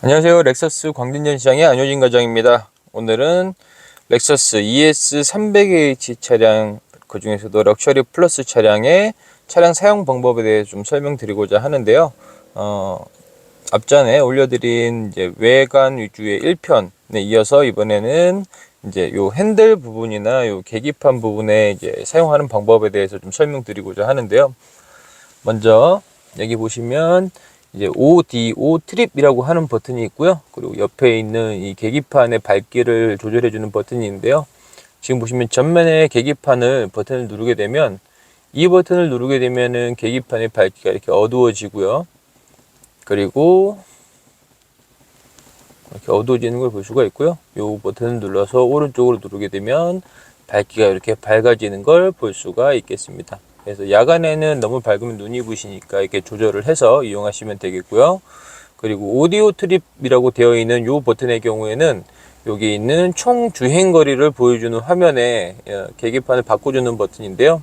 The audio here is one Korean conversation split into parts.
안녕하세요. 렉서스 광진전 시장의 안효진 과장입니다. 오늘은 렉서스 ES300H 차량, 그 중에서도 럭셔리 플러스 차량의 차량 사용 방법에 대해 좀 설명드리고자 하는데요. 앞전에 올려드린 이제 외관 위주의 1편에 이어서 이번에는 이제 요 핸들 부분이나 요 계기판 부분에 이제 사용하는 방법에 대해서 좀 설명드리고자 하는데요. 먼저 여기 보시면 이제 ODO 트립이라고 하는 버튼이 있고요. 그리고 옆에 있는 이 계기판의 밝기를 조절해주는 버튼이 있는데요. 지금 보시면 전면에 계기판을 버튼을 누르게 되면 이 버튼을 누르게 되면은 계기판의 밝기가 이렇게 어두워지고요. 그리고 이렇게 어두워지는 걸 볼 수가 있고요. 이 버튼을 눌러서 오른쪽으로 누르게 되면 밝기가 이렇게 밝아지는 걸 볼 수가 있겠습니다. 그래서 야간에는 너무 밝으면 눈이 부시니까 이렇게 조절을 해서 이용하시면 되겠고요. 그리고 오디오 트립이라고 되어 있는 이 버튼의 경우에는 여기 있는 총 주행 거리를 보여주는 화면에 계기판을 바꿔주는 버튼인데요.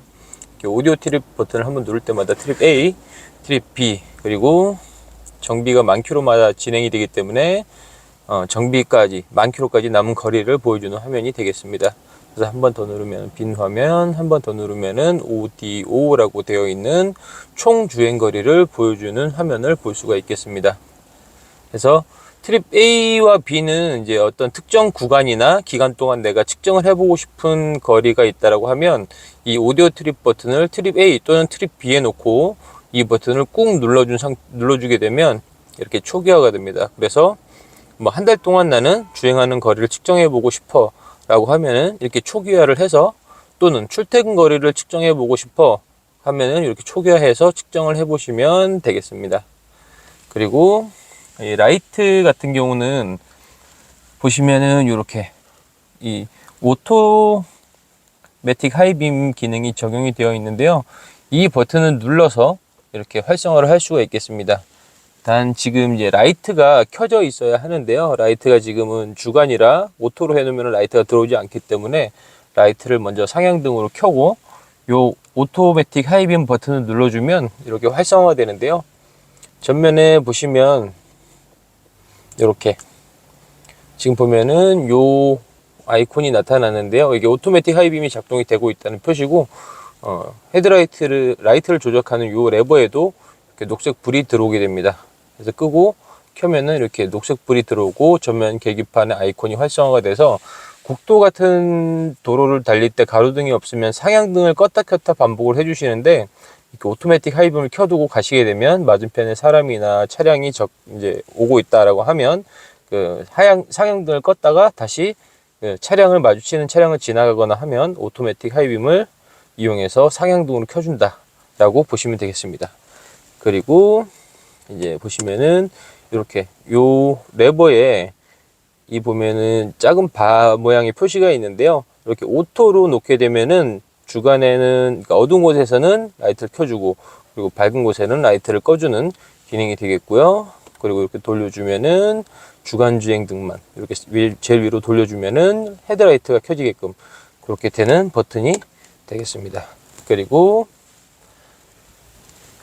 오디오 트립 버튼을 한번 누를 때마다 트립 A, 트립 B, 그리고 정비가 만 킬로마다 진행이 되기 때문에 정비까지 만 킬로까지 남은 거리를 보여주는 화면이 되겠습니다. 그래서 한 번 더 누르면 빈 화면, 한 번 더 누르면은 ODO라고 되어 있는 총 주행 거리를 보여주는 화면을 볼 수가 있겠습니다. 그래서 트립 A와 B는 이제 어떤 특정 구간이나 기간 동안 내가 측정을 해보고 싶은 거리가 있다라고 하면 이 오디오 트립 버튼을 트립 A 또는 트립 B에 놓고 이 버튼을 꾹 눌러주게 되면 이렇게 초기화가 됩니다. 그래서 뭐 한 달 동안 나는 주행하는 거리를 측정해 보고 싶어 라고 하면은 이렇게 초기화를 해서, 또는 출퇴근 거리를 측정해 보고 싶어 하면은 이렇게 초기화해서 측정을 해 보시면 되겠습니다. 그리고 이 라이트 같은 경우는 보시면은 이렇게 이 오토매틱 하이빔 기능이 적용이 되어 있는데요. 이 버튼을 눌러서 이렇게 활성화를 할 수가 있겠습니다. 단 지금 이제 라이트가 켜져 있어야 하는데요. 라이트가 지금은 주간이라 오토로 해놓으면 라이트가 들어오지 않기 때문에 라이트를 먼저 상향등으로 켜고 요 오토매틱 하이빔 버튼을 눌러주면 이렇게 활성화가 되는데요. 전면에 보시면 이렇게 지금 보면은 요 아이콘이 나타나는데요. 이게 오토매틱 하이빔이 작동이 되고 있다는 표시고, 라이트를 조작하는 요 레버에도 이렇게 녹색 불이 들어오게 됩니다. 그래서 끄고 켜면은 이렇게 녹색 불이 들어오고 전면 계기판의 아이콘이 활성화가 돼서 국도 같은 도로를 달릴 때 가로등이 없으면 상향등을 껐다 켰다 반복을 해주시는데, 이렇게 오토매틱 하이빔을 켜두고 가시게 되면 맞은편에 사람이나 차량이 이제 오고 있다라고 하면 그 상향등을 껐다가 다시 그 마주치는 차량을 지나가거나 하면 오토매틱 하이빔을 이용해서 상향등으로 켜준다 라고 보시면 되겠습니다. 그리고 이제 보시면은 이렇게 요 레버에 이 보면은 작은 바 모양의 표시가 있는데요. 이렇게 오토로 놓게 되면은 주간에는, 그러니까 어두운 곳에서는 라이트를 켜주고, 그리고 밝은 곳에는 라이트를 꺼주는 기능이 되겠고요. 그리고 이렇게 돌려주면은 주간 주행 등만 이렇게 제일 위로 돌려주면은 헤드라이트가 켜지게끔 그렇게 되는 버튼이 되겠습니다. 그리고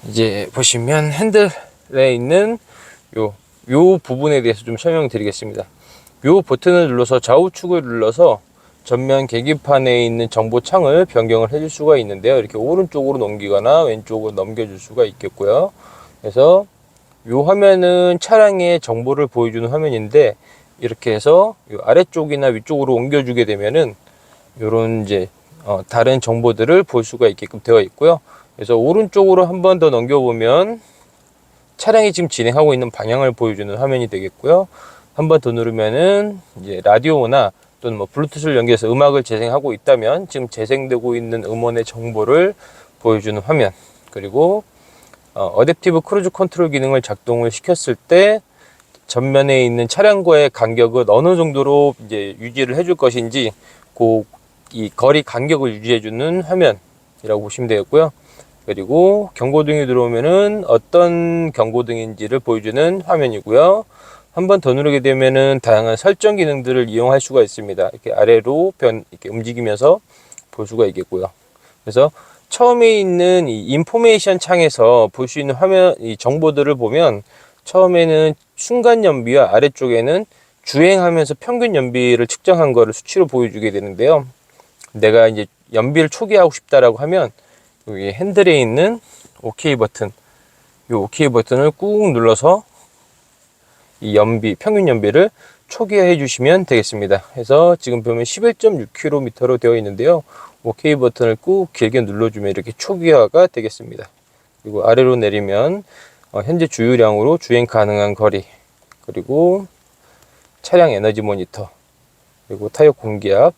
이제 보시면 핸들에 있는 요 부분에 대해서 좀 설명드리겠습니다. 요 버튼을 눌러서 좌우축을 눌러서 전면 계기판에 있는 정보 창을 변경을 해줄 수가 있는데요. 이렇게 오른쪽으로 넘기거나 왼쪽으로 넘겨줄 수가 있겠고요. 그래서 요 화면은 차량의 정보를 보여주는 화면인데, 이렇게 해서 요 아래쪽이나 위쪽으로 옮겨주게 되면은 요런 이제 다른 정보들을 볼 수가 있게끔 되어 있고요. 그래서 오른쪽으로 한 번 더 넘겨보면 차량이 지금 진행하고 있는 방향을 보여주는 화면이 되겠고요. 한 번 더 누르면은 이제 라디오나 또는 뭐 블루투스를 연결해서 음악을 재생하고 있다면 지금 재생되고 있는 음원의 정보를 보여주는 화면, 그리고 어댑티브 크루즈 컨트롤 기능을 작동을 시켰을 때 전면에 있는 차량과의 간격을 어느 정도로 이제 유지를 해줄 것인지 이 거리 간격을 유지해주는 화면이라고 보시면 되겠고요. 그리고 경고등이 들어오면은 어떤 경고등인지를 보여주는 화면이고요. 한 번 더 누르게 되면은 다양한 설정 기능들을 이용할 수가 있습니다. 이렇게 아래로 이렇게 움직이면서 볼 수가 있겠고요. 그래서 처음에 있는 이 인포메이션 창에서 볼 수 있는 화면, 이 정보들을 보면 처음에는 순간 연비와 아래쪽에는 주행하면서 평균 연비를 측정한 거를 수치로 보여주게 되는데요. 내가 이제 연비를 초기화하고 싶다라고 하면 여기 핸들에 있는 OK 버튼, 이 OK 버튼을 꾹 눌러서 이 연비, 평균 연비를 초기화해 주시면 되겠습니다. 그래서 지금 보면 11.6km로 되어 있는데요. OK 버튼을 꾹 길게 눌러주면 이렇게 초기화가 되겠습니다. 그리고 아래로 내리면 현재 주유량으로 주행 가능한 거리, 그리고 차량 에너지 모니터, 그리고 타이어 공기압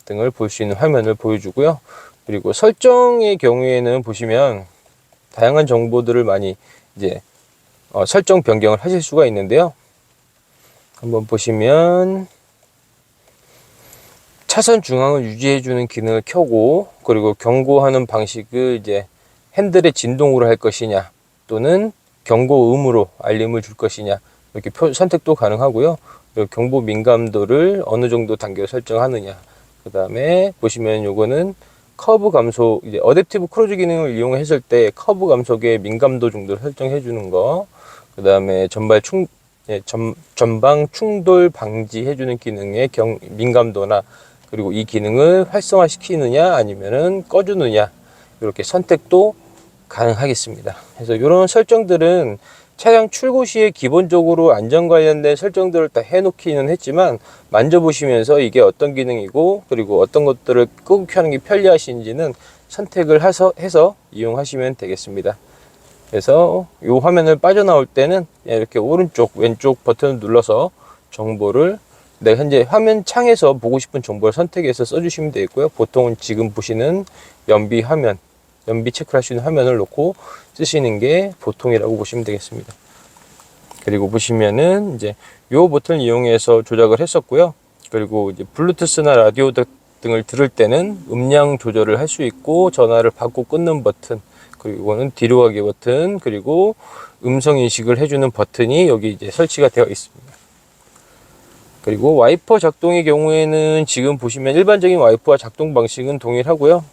등을 볼 수 있는 화면을 보여주고요. 그리고 설정의 경우에는 보시면 다양한 정보들을 많이 이제 설정 변경을 하실 수가 있는데요. 한번 보시면 차선 중앙을 유지해주는 기능을 켜고, 그리고 경고하는 방식을 이제 핸들의 진동으로 할 것이냐 또는 경고음으로 알림을 줄 것이냐 이렇게 선택도 가능하고요. 그리고 경보 민감도를 어느 정도 단계로 설정하느냐, 그 다음에 보시면 요거는 커브 감속, 이제 어댑티브 크루즈 기능을 이용했을 때 커브 감속의 민감도 정도를 설정해 주는 거, 그 다음에 전방 충돌 방지해 주는 기능의 민감도나, 그리고 이 기능을 활성화 시키느냐 아니면은 꺼주느냐 이렇게 선택도 가능하겠습니다. 그래서 이런 설정들은 차량 출고 시에 기본적으로 안전 관련된 설정들을 다 해놓기는 했지만, 만져보시면서 이게 어떤 기능이고 그리고 어떤 것들을 끄고 켜는 게 편리하신지는 선택을 해서 이용하시면 되겠습니다. 그래서 이 화면을 빠져나올 때는 이렇게 오른쪽 왼쪽 버튼을 눌러서 정보를, 내 현재 화면 창에서 보고 싶은 정보를 선택해서 써주시면 되겠고요. 보통은 지금 보시는 연비 화면, 연비 체크를 할 수 있는 화면을 놓고 쓰시는 게 보통이라고 보시면 되겠습니다. 그리고 보시면은 이제 요 버튼을 이용해서 조작을 했었고요. 그리고 이제 블루투스나 라디오 등을 들을 때는 음량 조절을 할 수 있고, 전화를 받고 끊는 버튼, 그리고 이거는 뒤로 가기 버튼, 그리고 음성 인식을 해주는 버튼이 여기 이제 설치가 되어 있습니다. 그리고 와이퍼 작동의 경우에는 지금 보시면 일반적인 와이퍼와 작동 방식은 동일하고요.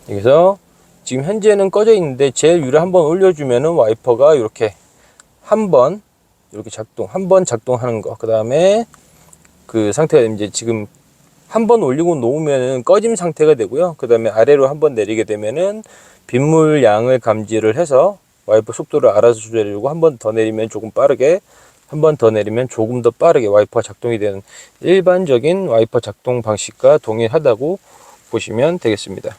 여기서 지금 현재는 꺼져 있는데 제일 위로 한번 올려주면은 와이퍼가 이렇게 한번 작동하는 거, 그 다음에 그 상태가 이제 지금 한번 올리고 놓으면은 꺼짐 상태가 되고요. 그 다음에 아래로 한번 내리게 되면은 빗물 양을 감지를 해서 와이퍼 속도를 알아서 조절해주고, 한 번 더 내리면 조금 빠르게, 한 번 더 내리면 조금 더 빠르게 와이퍼가 작동이 되는 일반적인 와이퍼 작동 방식과 동일하다고 보시면 되겠습니다.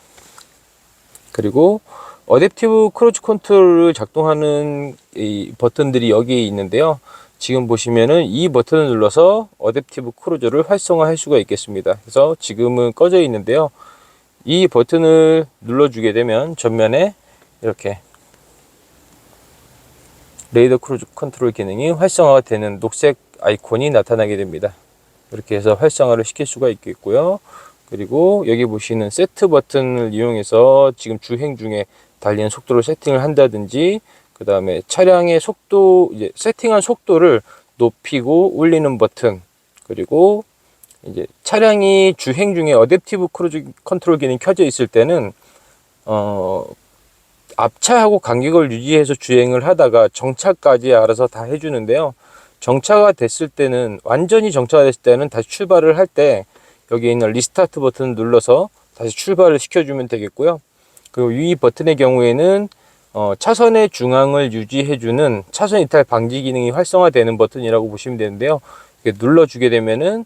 그리고 어댑티브 크루즈 컨트롤을 작동하는 이 버튼들이 여기 있는데요. 지금 보시면은 이 버튼을 눌러서 어댑티브 크루즈를 활성화할 수가 있겠습니다. 그래서 지금은 꺼져 있는데요. 이 버튼을 눌러주게 되면 전면에 이렇게 레이더 크루즈 컨트롤 기능이 활성화가 되는 녹색 아이콘이 나타나게 됩니다. 이렇게 해서 활성화를 시킬 수가 있겠고요. 그리고 여기 보시는 세트 버튼을 이용해서 지금 주행 중에 달리는 속도를 세팅을 한다든지, 그 다음에 차량의 속도, 이제 세팅한 속도를 높이고 올리는 버튼, 그리고 이제 차량이 주행 중에 어댑티브 크루즈 컨트롤 기능이 켜져 있을 때는 앞차하고 간격을 유지해서 주행을 하다가 정차까지 알아서 다 해주는데요. 정차가 됐을 때는, 완전히 정차가 됐을 때는 다시 출발을 할 때 여기 있는 리스타트 버튼을 눌러서 다시 출발을 시켜주면 되겠고요. 그리고 이 버튼의 경우에는 차선의 중앙을 유지해주는 차선 이탈 방지 기능이 활성화되는 버튼이라고 보시면 되는데요. 이렇게 눌러주게 되면은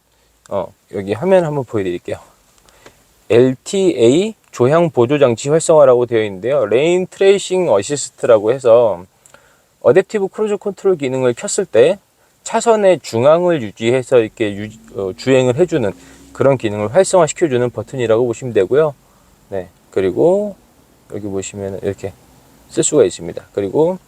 여기 화면 한번 보여드릴게요. LTA 조향 보조 장치 활성화라고 되어 있는데요. 레인 트레이싱 어시스트라고 해서 어댑티브 크루즈 컨트롤 기능을 켰을 때 차선의 중앙을 유지해서 이렇게 주행을 해주는 그런 기능을 활성화 시켜주는 버튼이라고 보시면 되고요. 네, 그리고 여기 보시면 이렇게 쓸 수가 있습니다. 그리고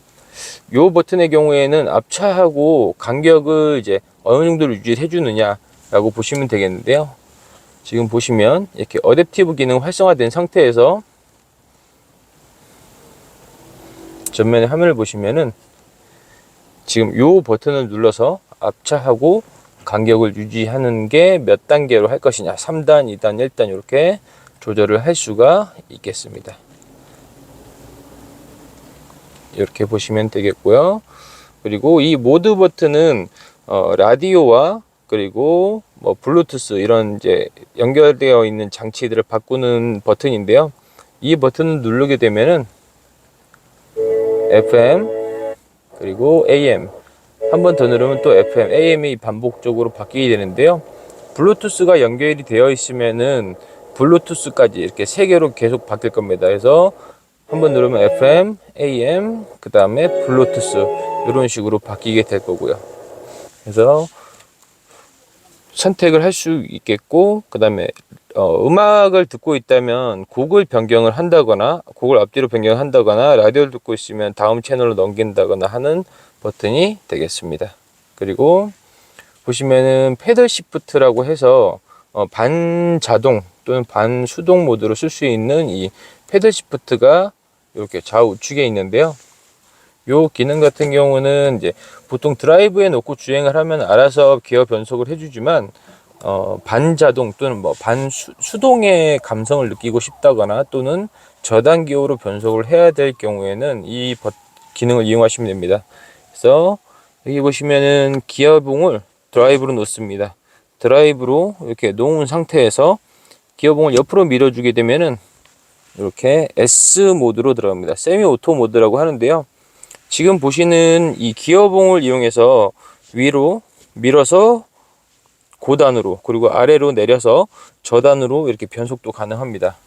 이 버튼의 경우에는 앞차하고 간격을 이제 어느 정도로 유지해 주느냐라고 보시면 되겠는데요. 지금 보시면 이렇게 어댑티브 기능 활성화된 상태에서 전면의 화면을 보시면은 지금 이 버튼을 눌러서 앞차하고 간격을 유지하는 게 몇 단계로 할 것이냐, 3단, 2단, 1단 이렇게 조절을 할 수가 있겠습니다. 이렇게 보시면 되겠고요. 그리고 이 모드 버튼은 라디오와 그리고 뭐 블루투스 이런 이제 연결되어 있는 장치들을 바꾸는 버튼인데요. 이 버튼을 누르게 되면은 FM 그리고 AM 한 번 더 누르면 또 FM, AM이 반복적으로 바뀌게 되는데요. 블루투스가 연결이 되어 있으면은 블루투스까지 이렇게 세 개로 계속 바뀔 겁니다. 그래서 한번 누르면 FM, AM, 그 다음에 블루투스 이런 식으로 바뀌게 될 거고요. 그래서 선택을 할 수 있겠고, 그 다음에 음악을 듣고 있다면 곡을 변경을 한다거나 곡을 앞뒤로 변경한다거나 라디오를 듣고 있으면 다음 채널로 넘긴다거나 하는 버튼이 되겠습니다. 그리고 보시면은 패들 시프트라고 해서 반자동 또는 반수동 모드로 쓸 수 있는 이 패들 시프트가 이렇게 좌우측에 있는데요. 요 기능 같은 경우는 이제 보통 드라이브에 놓고 주행을 하면 알아서 기어 변속을 해주지만 반자동 또는 뭐 반수동의 감성을 느끼고 싶다거나 또는 저단 기어로 변속을 해야 될 경우에는 이 기능을 이용하시면 됩니다. 그래서 여기 보시면은 기어봉을 드라이브로 놓습니다. 드라이브로 이렇게 놓은 상태에서 기어봉을 옆으로 밀어주게 되면은 이렇게 S 모드로 들어갑니다. 세미 오토 모드라고 하는데요. 지금 보시는 이 기어봉을 이용해서 위로 밀어서 고단으로 그리고 아래로 내려서 저단으로 이렇게 변속도 가능합니다.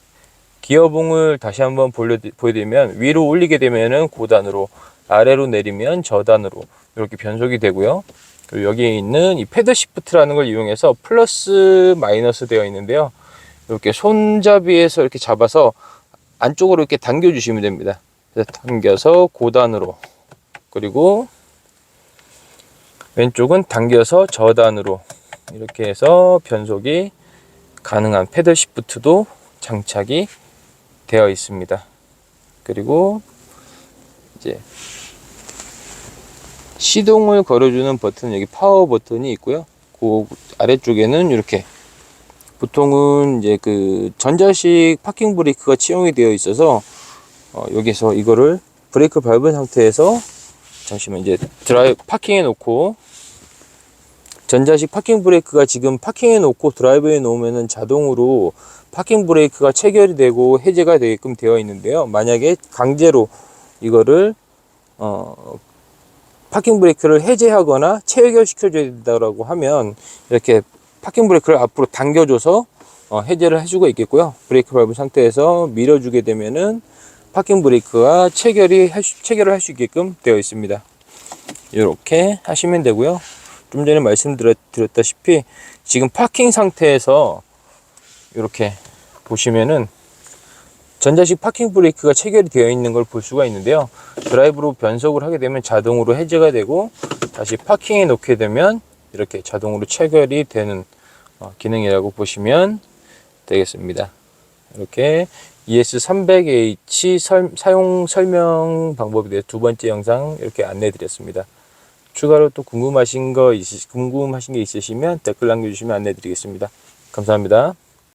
기어봉을 다시 한번 보여드리면 위로 올리게 되면은 고단으로, 아래로 내리면 저단으로 이렇게 변속이 되고요. 그리고 여기에 있는 이 패드 시프트라는 걸 이용해서 플러스 마이너스 되어 있는데요. 이렇게 손잡이에서 이렇게 잡아서 안쪽으로 이렇게 당겨 주시면 됩니다. 그래서 당겨서 고단으로, 그리고 왼쪽은 당겨서 저단으로 이렇게 해서 변속이 가능한 패들 시프트도 장착이 되어 있습니다. 그리고 이제 시동을 걸어주는 버튼, 여기 파워 버튼이 있고요. 그 아래쪽에는 이렇게 보통은 이제 그 전자식 파킹 브레이크가 채용이 되어 있어서 여기서 이거를 브레이크 밟은 상태에서 잠시만 이제 파킹해 놓고, 전자식 파킹 브레이크가 지금 파킹해 놓고 드라이브에 놓으면은 자동으로 파킹 브레이크가 체결이 되고 해제가 되게끔 되어 있는데요. 만약에 강제로 이거를 파킹 브레이크를 해제하거나 체결시켜 줘야 된다고 하면 이렇게 파킹 브레이크를 앞으로 당겨줘서 해제를 할 수가 있겠고요. 브레이크 밟은 상태에서 밀어주게 되면은 파킹 브레이크가 체결을 할 수 있게끔 되어 있습니다. 이렇게 하시면 되고요. 좀 전에 말씀드렸다시피 지금 파킹 상태에서 이렇게 보시면은 전자식 파킹 브레이크가 체결이 되어 있는 걸 볼 수가 있는데요. 드라이브로 변속을 하게 되면 자동으로 해제가 되고 다시 파킹에 놓게 되면 이렇게 자동으로 체결이 되는 기능이라고 보시면 되겠습니다. 이렇게 ES300H 사용 설명 방법에 대해 두 번째 영상 이렇게 안내 드렸습니다. 추가로 또 궁금하신 게 있으시면 댓글 남겨주시면 안내 드리겠습니다. 감사합니다.